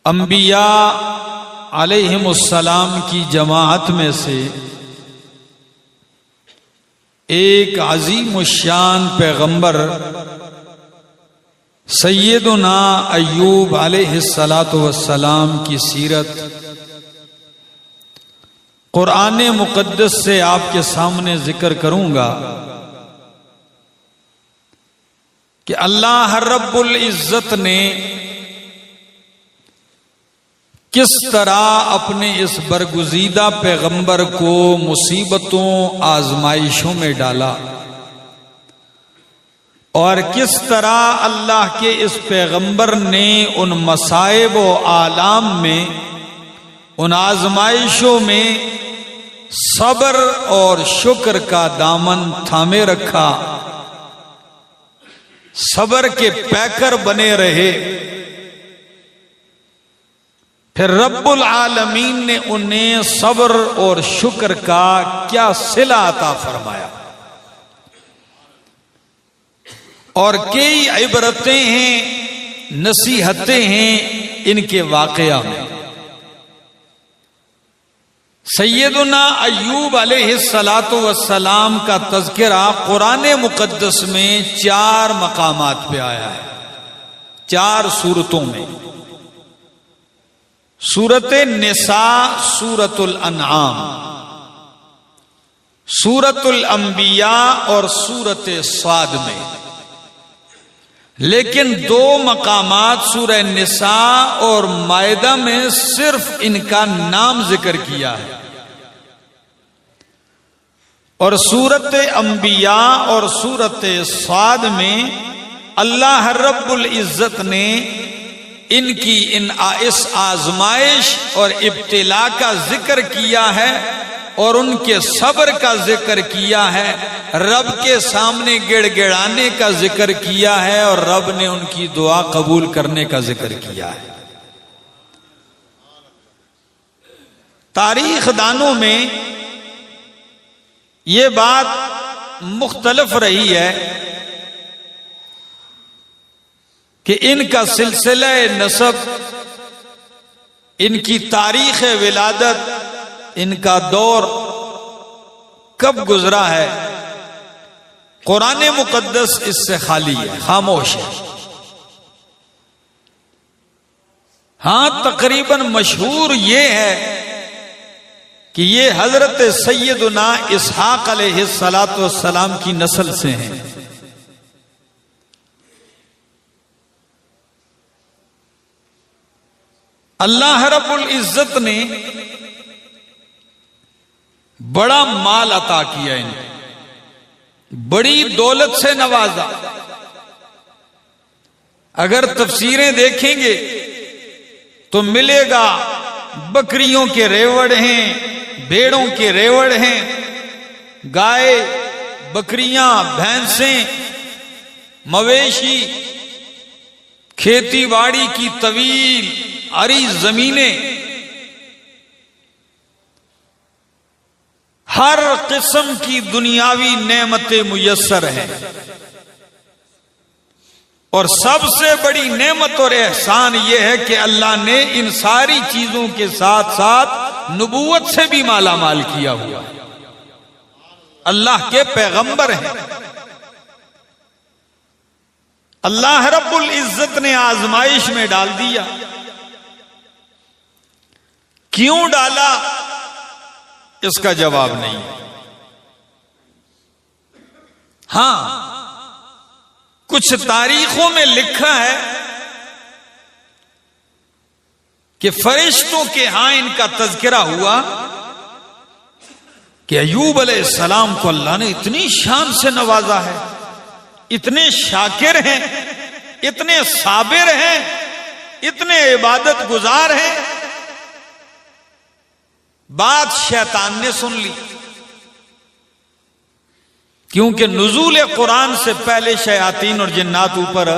انبیاء علیہم السلام کی جماعت میں سے ایک عظیم الشان پیغمبر سیدنا ایوب علیہ السلام کی سیرت قرآن مقدس سے آپ کے سامنے ذکر کروں گا کہ اللہ رب العزت نے کس طرح اپنے اس برگزیدہ پیغمبر کو مصیبتوں آزمائشوں میں ڈالا اور کس طرح اللہ کے اس پیغمبر نے ان مصائب و آلام میں، ان آزمائشوں میں صبر اور شکر کا دامن تھامے رکھا، صبر کے پیکر بنے رہے۔ پھر رب العالمین نے انہیں صبر اور شکر کا کیا صلہ عطا فرمایا، اور کئی عبرتیں ہیں، نصیحتیں ہیں ان کے واقعہ میں۔ سیدنا ایوب علیہ السلام کا تذکرہ قرآن مقدس میں 4 مقامات پہ آیا ہے، 4 صورتوں میں۔ سورۃ النساء، سورۃ الانعام، سورۃ الانبیاء اور سورۃ صاد میں، لیکن 2 مقامات سورہ نساء اور مائدہ میں صرف ان کا نام ذکر کیا ہے، اور سورۃ انبیاء اور سورۃ صاد میں اللہ رب العزت نے ان کی اس آزمائش اور ابتلا کا ذکر کیا ہے اور ان کے صبر کا ذکر کیا ہے، رب کے سامنے گڑ گڑانے کا ذکر کیا ہے، اور رب نے ان کی دعا قبول کرنے کا ذکر کیا ہے۔ تاریخ دانوں میں یہ بات مختلف رہی ہے کہ ان کا سلسلہ نسب، ان کی تاریخ ولادت، ان کا دور کب گزرا ہے۔ قرآن مقدس اس سے خالی ہے، خاموش ہے۔ ہاں، تقریباً مشہور یہ ہے کہ یہ حضرت سیدنا اسحاق علیہ السلام کی نسل سے ہیں۔ اللہ رب العزت نے بڑا مال عطا کیا انہیں، بڑی دولت سے نوازا۔ اگر تفسیریں دیکھیں گے تو ملے گا بکریوں کے ریوڑ ہیں، بھیڑوں کے ریوڑ ہیں، گائے، بکریاں، بھینسیں، مویشی، کھیتی باڑی کی طویل عریض زمینیں، ہر قسم کی دنیاوی نعمتیں میسر ہیں، اور سب سے بڑی نعمت اور احسان یہ ہے کہ اللہ نے ان ساری چیزوں کے ساتھ ساتھ نبوت سے بھی مالا مال کیا ہوا ہے۔ اللہ کے پیغمبر ہیں۔ اللہ رب العزت نے آزمائش میں ڈال دیا۔ کیوں ڈالا اس کا جواب نہیں۔ ہاں، کچھ تاریخوں میں لکھا ہے کہ فرشتوں کے ہاں ان کا تذکرہ ہوا کہ ایوب علیہ السلام کو اللہ نے اتنی شان سے نوازا ہے، اتنے شاکر ہیں، اتنے صابر ہیں، اتنے عبادت گزار ہیں۔ بات شیطان نے سن لی، کیونکہ نزول قرآن سے پہلے شیاطین اور جنات اوپر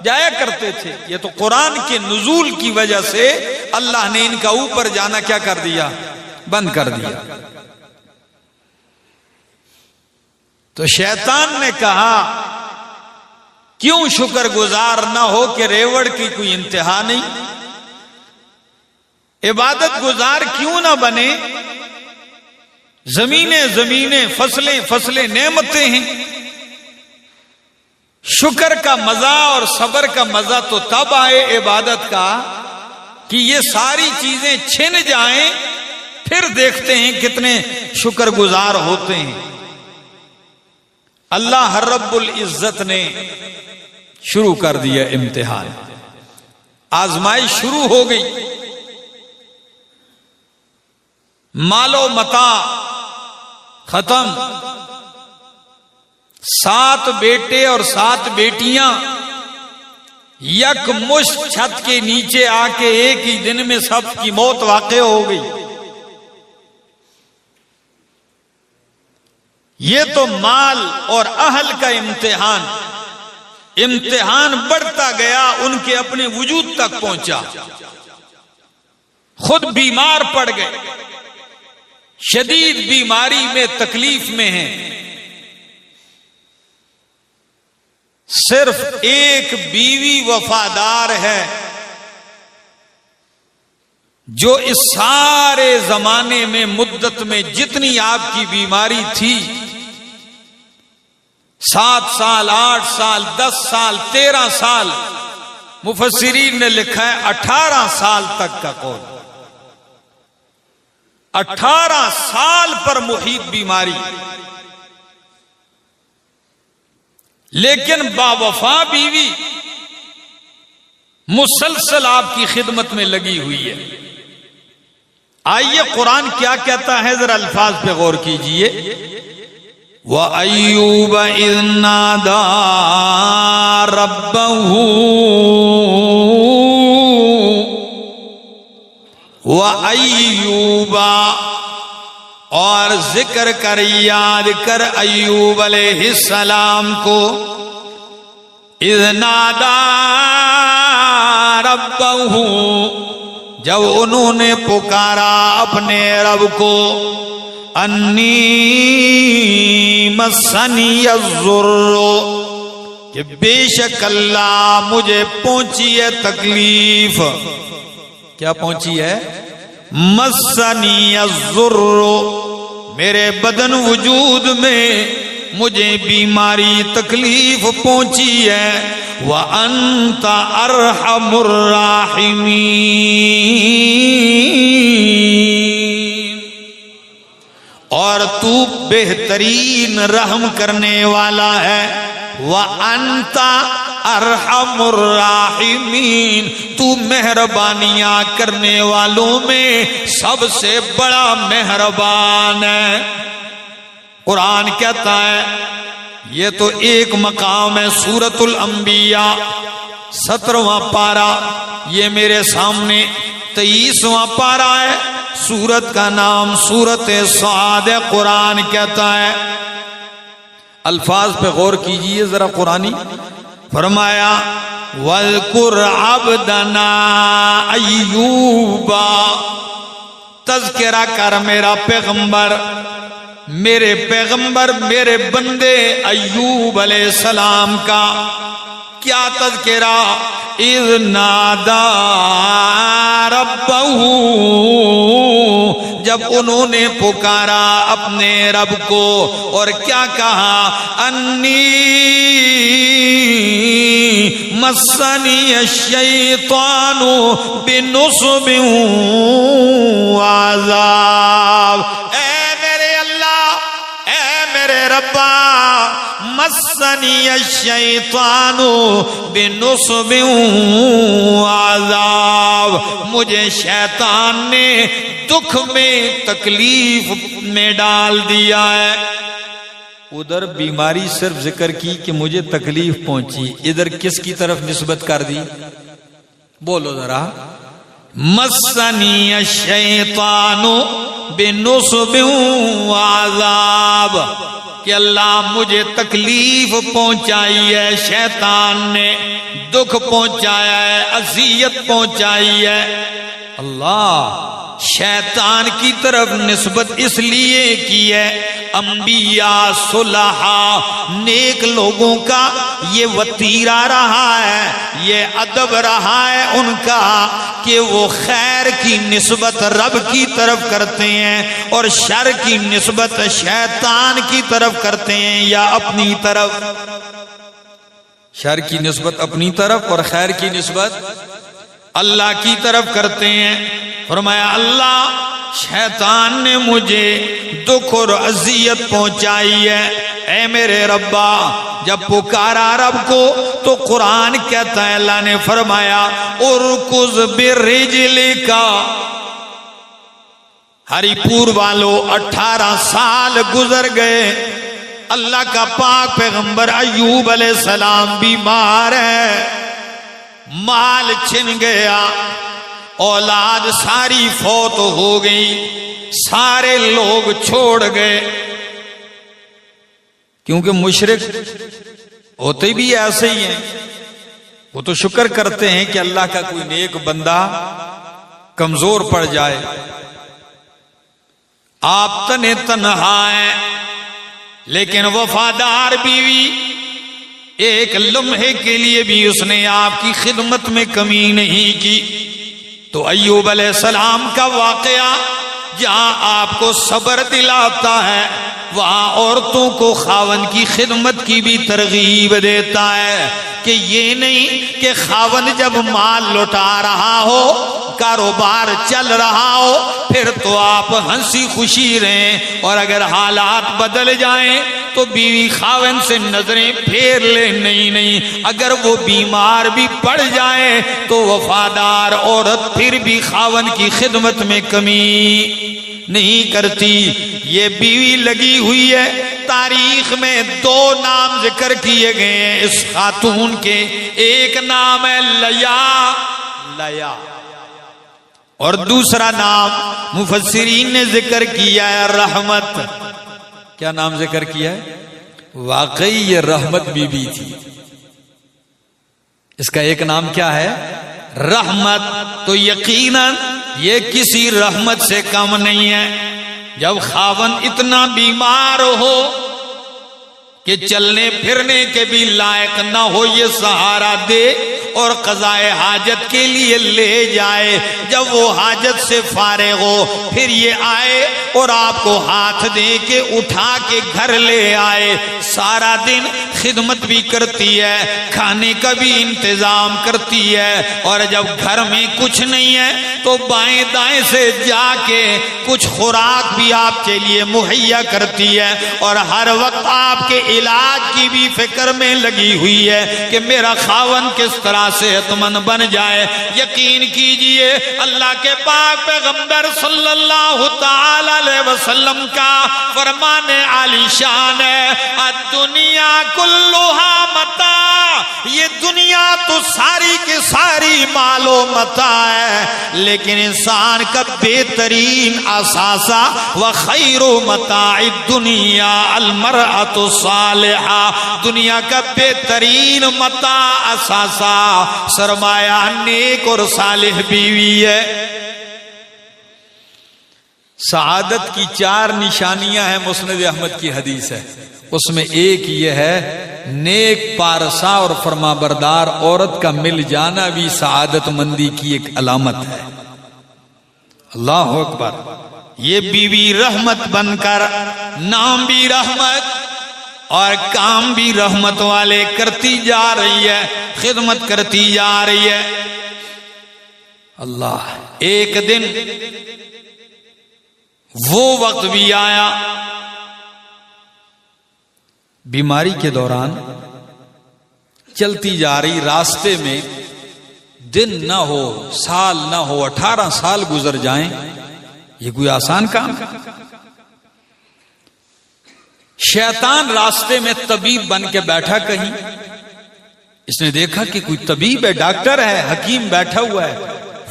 جایا کرتے تھے۔ یہ تو قرآن کے نزول کی وجہ سے اللہ نے ان کا اوپر جانا کیا کر دیا؟ بند کر دیا۔ تو شیطان نے کہا کیوں شکر گزار نہ ہو کہ ریوڑ کی کوئی انتہا نہیں، عبادت گزار کیوں نہ بنے؟ زمینیں فصلیں نعمتیں ہیں. شکر کا مزہ اور صبر کا مزہ تو تب آئے عبادت کا کہ یہ ساری چیزیں چھن جائیں، پھر دیکھتے ہیں کتنے شکر گزار ہوتے ہیں. اللہ رب العزت نے شروع کر دیا امتحان، آزمائش شروع ہو گئی. مال و متاع ختم، 7 بیٹے اور 7 بیٹیاں یک مشت چھت کے نیچے آ کے ایک ہی دن میں سب کی موت واقع ہو گئی. یہ تو مال اور اہل کا امتحان بڑھتا گیا، ان کے اپنے وجود تک پہنچا. خود بیمار پڑ گئے، شدید بیماری میں تکلیف میں ہیں. صرف ایک بیوی وفادار ہے جو اس سارے زمانے میں مدت میں جتنی آپ کی بیماری تھی، 7 سال 8 سال 10 سال 13 سال، مفسرین نے لکھا ہے 18 سال تک کا قول، 18 سال پر محیط بیماری، لیکن باوفا بیوی مسلسل آپ کی خدمت میں لگی ہوئی ہے. آئیے قرآن کیا کہتا ہے ذرا الفاظ پہ غور کیجئے. وَأَيُّوبَ إِذْ نَادَى رَبَّهُ وَأَيُّوبَ، اور ذکر کر، یاد کر ایوب علیہ السلام کو. اذ نادا ربہ، جب انہوں نے پکارا اپنے رب کو. انی مسنی الضر، کہ بے شک اللہ مجھے پہنچی ہے تکلیف. کیا پہنچی ہے؟ مسنی الضر، میرے بدن وجود میں مجھے بیماری تکلیف پہنچی ہے. وَأَنْتَ أَرْحَمُ الرَّاحِمِينَ، اور تو بہترین رحم کرنے والا ہے. وَأَنْتَ ارحم الراحمین، تو مہربانیاں کرنے والوں میں سب سے بڑا مہربان ہے. قرآن کہتا ہے، یہ تو ایک مقام ہے. سورۃ الانبیاء 17واں پارہ، یہ میرے سامنے 23واں پارہ ہے. سورت کا نام سورۃ صاد ہے. قرآن کہتا ہے، الفاظ پہ غور کیجئے ذرا قرآنی. فرمایا وَاذْكُرْ عَبْدَنَا أَيُّوبَ، تذکرہ کر میرا پیغمبر، میرے پیغمبر میرے بندے ایوب علیہ السلام کا. کیا تذکرہ؟ اذ نادا ربہ، جب انہوں نے پکارا اپنے رب کو اور کیا کہا؟ انی مسنی الشیطان بنصب وعذاب. اے میرے اللہ، اے میرے ربا، مسنی الشیطان بنصب وعذاب، مجھے شیطان نے دکھ میں تکلیف میں ڈال دیا ہے. ادھر بیماری صرف ذکر کی کہ مجھے تکلیف پہنچی، ادھر کس کی طرف نسبت کر دی؟ بولو ذرا. مسنی الشیطان بنصب وعذاب، کہ اللہ مجھے تکلیف پہنچائی ہے، شیطان نے دکھ پہنچایا ہے، اذیت پہنچائی ہے. اللہ شیطان کی طرف نسبت اس لیے کی ہے، انبیاء صلحاء نیک لوگوں کا یہ وتیرہ رہا ہے، یہ ادب رہا ہے ان کا کہ وہ خیر کی نسبت رب کی طرف کرتے ہیں اور شر کی نسبت شیطان کی طرف کرتے ہیں یا اپنی طرف. شر کی نسبت اپنی طرف اور خیر کی نسبت اللہ کی طرف کرتے ہیں. فرمایا اللہ شیطان نے مجھے دکھ اور اذیت پہنچائی ہے، اے میرے ربا. جب پکارا رب کو تو قرآن کہتا ہے اللہ نے فرمایا ارکض برجلک. ہری پور والوں 18 سال گزر گئے، اللہ کا پاک پیغمبر ایوب علیہ السلام بیمار ہے، مال چھن گیا، اولاد ساری فوت ہو گئی، سارے لوگ چھوڑ گئے. کیونکہ مشرک ہوتے بھی ایسے ہی ہیں، وہ تو شکر کرتے ہیں کہ اللہ کا کوئی نیک بندہ کمزور پڑ جائے. آپ تنے تنہا ہیں لیکن وفادار بیوی، ایک لمحے کے لیے بھی اس نے آپ کی خدمت میں کمی نہیں کی. تو ایوب علیہ السلام کا واقعہ جہاں آپ کو صبر دلاتا ہے وہاں عورتوں کو خاوند کی خدمت کی بھی ترغیب دیتا ہے کہ یہ نہیں کہ خاوند جب مال لوٹا رہا ہو، کاروبار چل رہا ہو، پھر تو آپ ہنسی خوشی رہیں، اور اگر حالات بدل جائیں تو بیوی خاوند سے نظریں پھیر لے. نہیں، اگر وہ بیمار بھی پڑ جائے تو وفادار عورت پھر بھی خاوند کی خدمت میں کمی نہیں کرتی. یہ بیوی لگی ہوئی ہے. تاریخ میں 2 نام ذکر کیے گئے ہیں اس خاتون کے. ایک نام ہے لیا اور دوسرا نام مفسرین نے ذکر کیا ہے رحمت. کیا نام ذکر کیا ہے؟ واقعی یہ رحمت بی بی تھی. اس کا ایک نام کیا ہے؟ رحمت. تو یقیناً یہ کسی رحمت سے کم نہیں ہے. جب خاوند اتنا بیمار ہو کہ چلنے پھرنے کے بھی لائق نہ ہو، یہ سہارا دے اور قضائے حاجت کے لیے لے جائے. جب وہ حاجت سے فارغ ہو پھر یہ آئے اور آپ کو ہاتھ دے کے اٹھا کے گھر لے آئے. سارا دن خدمت بھی کرتی ہے، کھانے کا بھی انتظام کرتی ہے، اور جب گھر میں کچھ نہیں ہے تو بائیں دائیں سے جا کے کچھ خوراک بھی آپ کے لیے مہیا کرتی ہے، اور ہر وقت آپ کے علاج کی بھی فکر میں لگی ہوئی ہے کہ میرا خاوند کس طرح صحت مند بن جائے. یقین کیجئے اللہ کے پاک پیغمبر صلی اللہ تعالی علیہ وسلم کا فرمان عالی شان ہے الدنیا کلھا متاع. یہ دنیا تو ساری کی ساری مال و متاع ہے، لیکن انسان کا بہترین اثاثہ وخیر متاع الدنیا المرأۃ الصالحہ. دنیا کا بہترین متاع اثاثہ سرمایہ نیک اور صالح بیوی ہے. سعادت کی 4 نشانیاں ہیں، مسند احمد کی حدیث ہے. اس میں ایک یہ ہے نیک پارسا اور فرما بردار عورت کا مل جانا بھی سعادت مندی کی ایک علامت ہے. اللہ اکبر. یہ بیوی رحمت بن کر نام بھی رحمت اور کام بھی رحمت والے کرتی جا رہی ہے، خدمت کرتی جا رہی ہے. اللہ. ایک دن وہ وقت بھی آیا بیماری کے دوران چلتی جا رہی، راستے میں دن نہ ہو سال نہ ہو 18 سال گزر جائیں، یہ کوئی آسان کام ہے؟ شیطان راستے میں طبیب بن کے بیٹھا کہیں، اس نے دیکھا کہ کوئی طبیب ہے، ڈاکٹر ہے، حکیم بیٹھا ہوا ہے.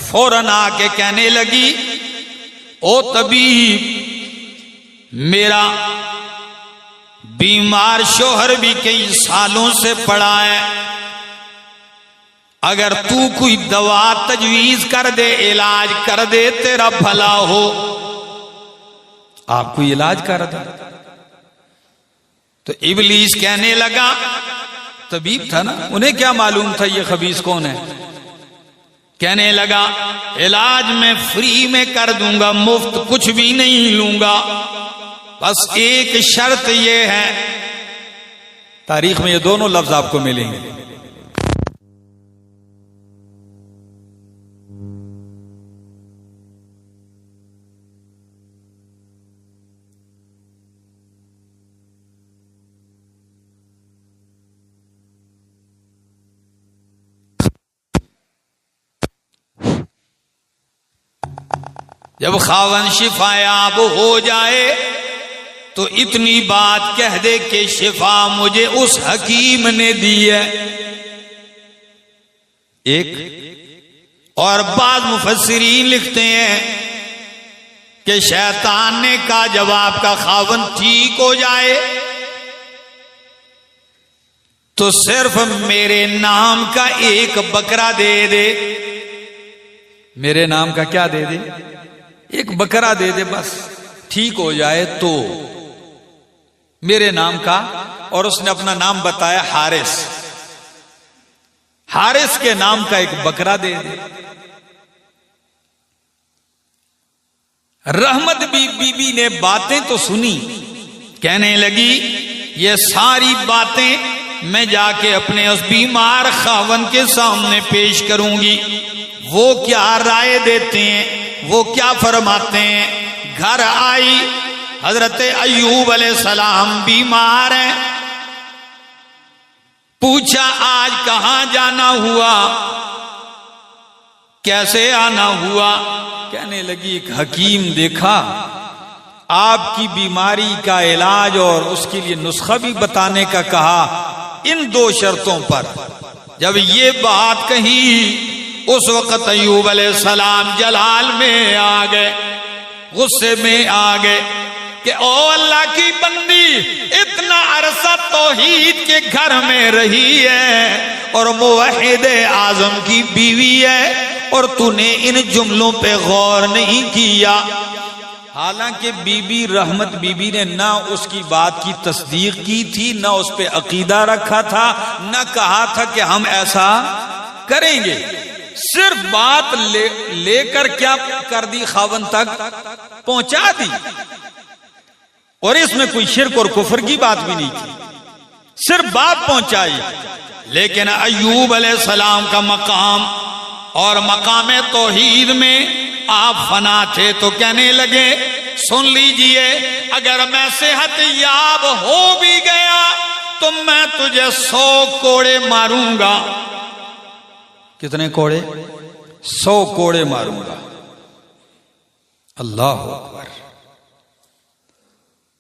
فوراً آ کے کہنے لگی او طبیب، میرا بیمار شوہر بھی کئی سالوں سے پڑا ہے، اگر تو کوئی دوا تجویز کر دے، علاج کر دے، تیرا بھلا ہو. آپ کوئی علاج کر دے. تو ابلیس کہنے لگا، طبیب تھا نا، انہیں کیا معلوم تھا یہ خبیث کون ہے، کہنے لگا علاج میں فری میں کر دوں گا، مفت کچھ بھی نہیں لوں گا، بس ایک شرط یہ ہے. تاریخ میں یہ دونوں لفظ آپ کو ملیں گے. جب خاوند شفا یاب ہو جائے تو اتنی بات کہہ دے کہ شفا مجھے اس حکیم نے دی ہے. ایک اور بعض مفسرین لکھتے ہیں کہ شیطان نے کہا جب آپ کا خاوند ٹھیک ہو جائے تو صرف میرے نام کا ایک بکرا دے دے. میرے نام کا کیا دے دے؟ ایک بکرا دے دے، بس ٹھیک ہو جائے تو میرے نام کا. اور اس نے اپنا نام بتایا حارث. حارث کے نام کا ایک بکرا دے دے. رحمت بی بی نے باتیں تو سنی، کہنے لگی یہ ساری باتیں میں جا کے اپنے اس بیمار خاوند کے سامنے پیش کروں گی، وہ کیا رائے دیتے ہیں، وہ کیا فرماتے ہیں. گھر آئی، حضرت ایوب علیہ السلام بیمار ہیں. پوچھا آج کہاں جانا ہوا، کیسے آنا ہوا؟ کہنے لگی ایک حکیم دیکھا، آپ کی بیماری کا علاج اور اس کے لیے نسخہ بھی بتانے کا کہا، ان دو شرطوں پر. جب یہ بات کہی اس وقت ایوب علیہ السلام جلال میں آ گئے، غصے میں آ گئے کہ او اللہ کی بندی، اتنا عرصہ توحید کے گھر میں رہی ہے اور موحد اعظم کی بیوی ہے اور تو نے ان جملوں پہ غور نہیں کیا. حالانکہ بی بی رحمت بی بی نے نہ اس کی بات کی تصدیق کی تھی، نہ اس پہ عقیدہ رکھا تھا، نہ کہا تھا کہ ہم ایسا کریں گے. صرف بات لے کر کیا کر دی، خاوند تک پہنچا دی. اور اس میں کوئی شرک اور کفر کی بات بھی نہیں تھی، صرف بات پہنچائی. لیکن ایوب علیہ السلام کا مقام اور مقام توحید میں آپ فنا تھے تو کہنے لگے سن لیجئے، اگر میں صحت یاب ہو بھی گیا تو میں تجھے 100 کوڑے ماروں گا. کتنے کوڑے؟ 100 کوڑے ماروں گا. اللہ اکبر.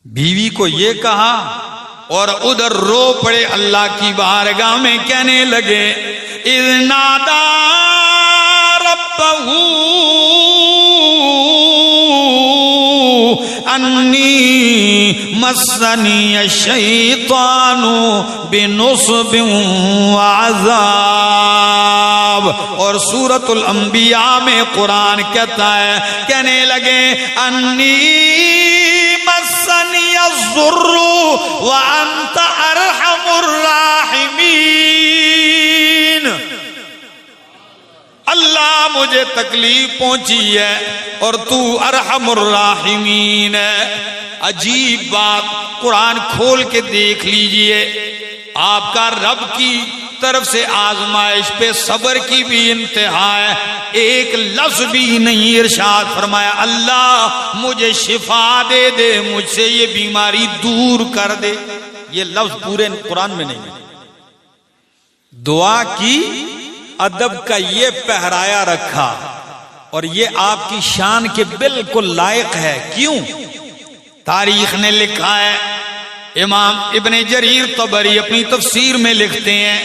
بیوی کو یہ کہا اور ادھر رو پڑے اللہ کی بارگاہ میں، کہنے لگے اذ نادا ربہ انی مسنی الشیطان بنصب وعذاب. اور سورۃ الانبیاء میں قرآن کہتا ہے، کہنے لگے انی مسنی الضر وانت ارحم الراحمین. اللہ مجھے تکلیف پہنچی ہے اور تو ارحم الراحمین ہے. عجیب بات، قرآن کھول کے دیکھ لیجئے، آپ کا رب کی طرف سے آزمائش پہ صبر کی بھی انتہا ہے. ایک لفظ بھی نہیں ارشاد فرمایا اللہ مجھے شفا دے دے، مجھ سے یہ بیماری دور کر دے. یہ لفظ پورے قرآن میں نہیں ہے. دعا کی ادب کا یہ پہرایا رکھا اور یہ آپ کی شان کے بالکل لائق ہے. کیوں؟ تاریخ نے لکھا ہے، امام ابن جریر طبری اپنی تفسیر میں لکھتے ہیں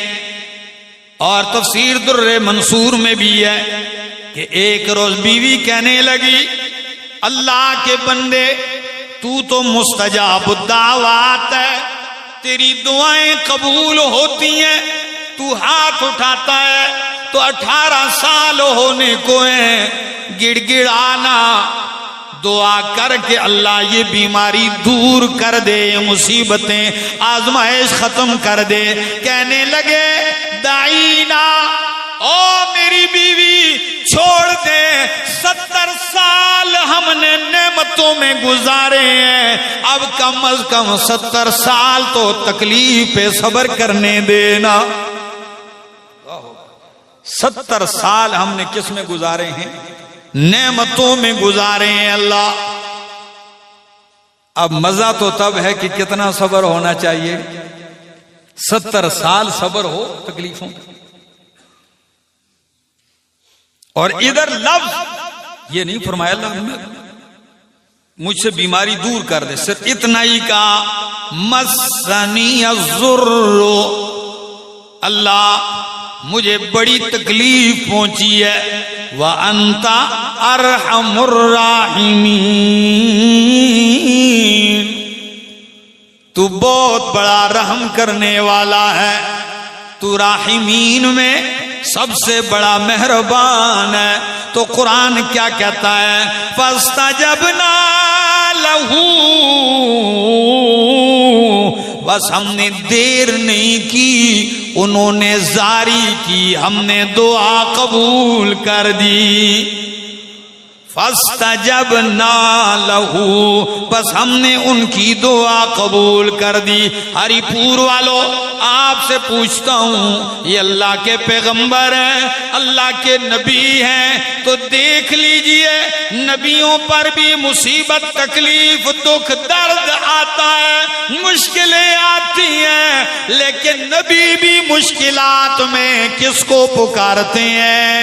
اور تفسیر در منصور میں بھی ہے کہ ایک روز بیوی کہنے لگی اللہ کے بندے تو مستجاب الدعوات ہے، تیری دعائیں قبول ہوتی ہیں، تو ہاتھ اٹھاتا ہے تو 18 سال ہونے کو ہیں، گڑ گڑانا دعا کر کے اللہ یہ بیماری دور کر دے، یہ مصیبتیں آزمائش ختم کر دے۔ کہنے لگے دعینا، او میری بیوی چھوڑ دے، 70 سال ہم نے نعمتوں میں گزارے ہیں، اب کم از کم 70 سال تو تکلیف پہ صبر کرنے دینا۔ 70 سال ہم نے کس میں گزارے ہیں؟ نعمتوں میں گزارے ہیں اللہ۔ اب مزہ تو تب ہے کہ کتنا صبر ہونا چاہیے، 70 سال صبر ہو تکلیفوں۔ اور ادھر لفظ یہ نہیں فرمایا اللہ مجھ سے بیماری دور کر دے، صرف اتنا ہی کہا مسنی الضر، اللہ مجھے بڑی تکلیف پہنچی ہے، وَأَنْتَ أَرْحَمُ الرَّاحِمِينَ، تو بہت بڑا رحم کرنے والا ہے، تو راحمین میں سب سے بڑا مہربان ہے۔ تو قرآن کیا کہتا ہے؟ فَاسْتَجَبْنَا لَهُ، بس ہم نے دیر نہیں کی، انہوں نے زاری کی، ہم نے دعا قبول کر دی۔ فاستجبنا لہو، بس ہم نے ان کی دعا قبول کر دی۔ ہری پور والوں آپ سے پوچھتا ہوں، یہ اللہ کے پیغمبر ہیں، اللہ کے نبی ہیں، تو دیکھ لیجئے نبیوں پر بھی مصیبت، تکلیف، دکھ، درد آتا ہے، مشکلیں آتی ہیں، لیکن نبی بھی مشکلات میں کس کو پکارتے ہیں؟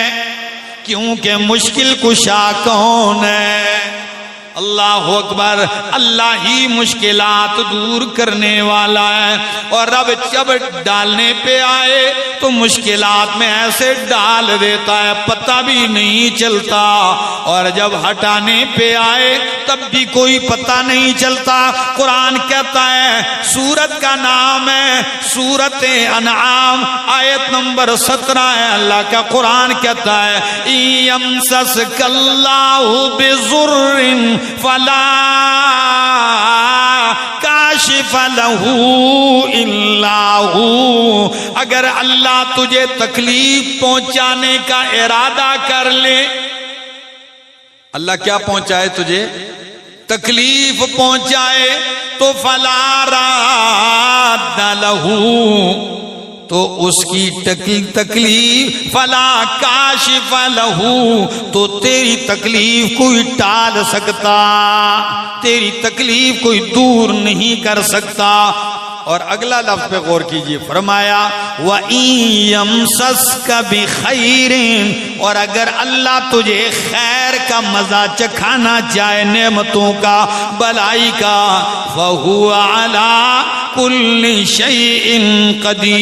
کیونکہ مشکل کشا کون ہے؟ اللہ اکبر، اللہ ہی مشکلات دور کرنے والا ہے۔ اور رب جب ڈالنے پہ آئے تو مشکلات میں ایسے ڈال دیتا ہے پتہ بھی نہیں چلتا، اور جب ہٹانے پہ آئے تب بھی کوئی پتہ نہیں چلتا۔ قرآن کہتا ہے، سورت کا نام ہے سورت انعام، آیت نمبر 17 ہے، اللہ کا قرآن کہتا ہے یمسسک اللہ بضر فلا کاشف لہ الا ہو، اگر اللہ تجھے تکلیف پہنچانے کا ارادہ کر لے، اللہ کیا پہنچائے تجھے؟ تکلیف پہنچائے، تو فلا راد لہ، تو اس کی تکلیف، فلا کاشف لہ، تو تیری تکلیف کوئی ٹال سکتا، تیری تکلیف کوئی دور نہیں کر سکتا۔ اور اگلا لفظ پہ غور کیجئے، فرمایا وَإِن يَمْسَسْكَ بِخَيْرٍ، اور اگر اللہ تجھے خیر کا مزہ چکھانا چاہے، نعمتوں کا، بلائی کا، فَهُوَ عَلَىٰ كُلِّ شَيْءٍ قَدِيرٌ،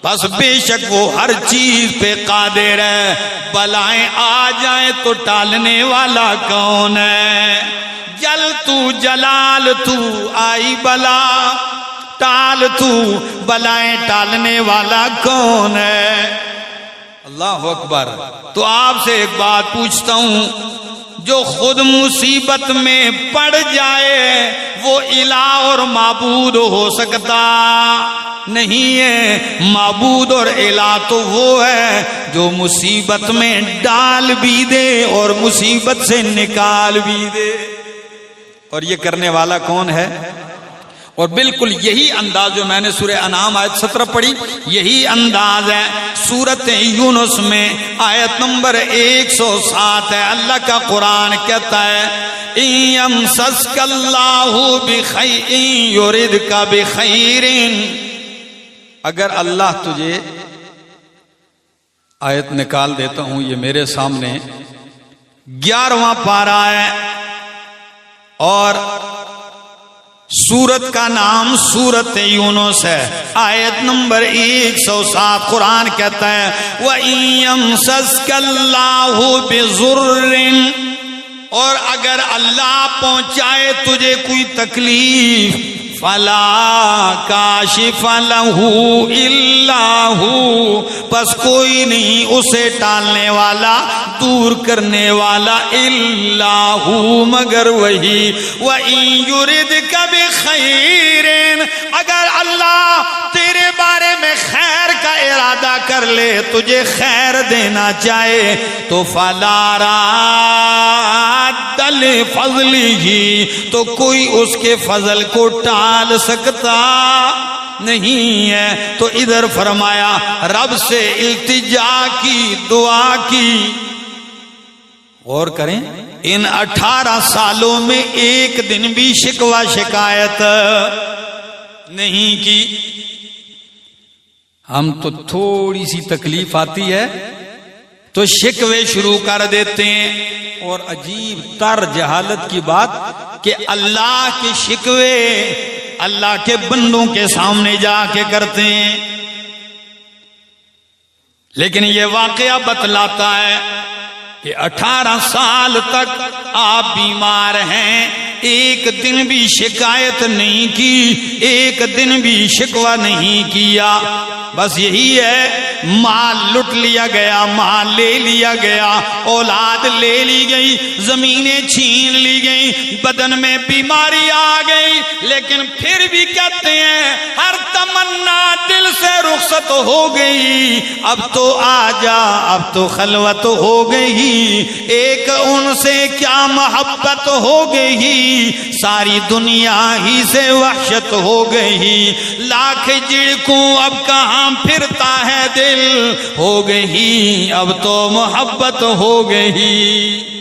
بس بے شک وہ ہر چیز پہ قادر ہے۔ بلائیں آ جائیں تو ٹالنے والا کون ہے؟ جل تو جلال تو، آئی بلا ٹال تو، بلائیں ٹالنے والا کون ہے؟ اللہ اکبر۔ تو آپ سے ایک بات پوچھتا ہوں، جو خود مصیبت میں پڑ جائے وہ الہ اور معبود ہو سکتا نہیں ہے؟ معبود اور الہ تو وہ ہے جو مصیبت میں ڈال بھی دے اور مصیبت سے نکال بھی دے، اور یہ کرنے والا کون ہے؟ اور بالکل یہی انداز جو میں نے سورہ انعام آیت 17 پڑھی، یہی انداز ہے سورت یونس میں آیت نمبر 107 ہے۔ اللہ کا قرآن کہتا ہے إِن يَمْسَسْكَ اللَّهُ بِخَيْرٍ يُرِدْكَ بِخَيْرٍ، اگر اللہ تجھے، آیت نکال دیتا ہوں، یہ میرے سامنے 11واں پارہ ہے، اور سورت کا نام سورت یونس ہے، آیت نمبر 107، قرآن کہتا ہے وَإِن يَمْسَسْكَ اللَّهُ بِضُرٍّ، اور اگر اللہ پہنچائے تجھے کوئی تکلیف، فلا کاشف لہ الا ہو، پس کوئی نہیں اسے ٹالنے والا، دور کرنے والا، الا ہو مگر وہی۔ وَإِن يُرِدْكَ بِخَيْرٍ، اگر اللہ تیرے بارے میں خیر کا ارادہ کر لے، تجھے خیر دینا چاہے تو فَلَا رَادَّ لِفَضْلِهِ، تو کوئی اس کے فضل کو ٹال سکتا نہیں ہے۔ تو ادھر فرمایا رب سے التجا کی، دعا کی۔ غور کریں، ان 18 سالوں میں ایک دن بھی شکوہ شکایت نہیں کی۔ ہم تو تھوڑی سی تکلیف آتی ہے تو شکوے شروع کر دیتے ہیں، اور عجیب تر جہالت کی بات کہ اللہ کے شکوے اللہ کے بندوں کے سامنے جا کے کرتے ہیں۔ لیکن یہ واقعہ بتلاتا ہے کہ 18 سال تک آپ بیمار ہیں، ایک دن بھی شکایت نہیں کی، ایک دن بھی شکوہ نہیں کیا۔ بس یہی ہے، مال لٹ لیا گیا، مال لے لیا گیا، اولاد لے لی گئی، زمینیں چھین لی گئی، بدن میں بیماری آ گئی، لیکن پھر بھی کہتے ہیں ہر تمنا دل سے رخصت ہو گئی، اب تو آ جا، اب تو خلوت ہو گئی، ایک ان سے کیا محبت ہو گئی، ساری دنیا ہی سے وحشت ہو گئی، لاکھ جھڑکوں اب کہاں پھرتا ہے دل، ہو گئی اب تو محبت ہو گئی۔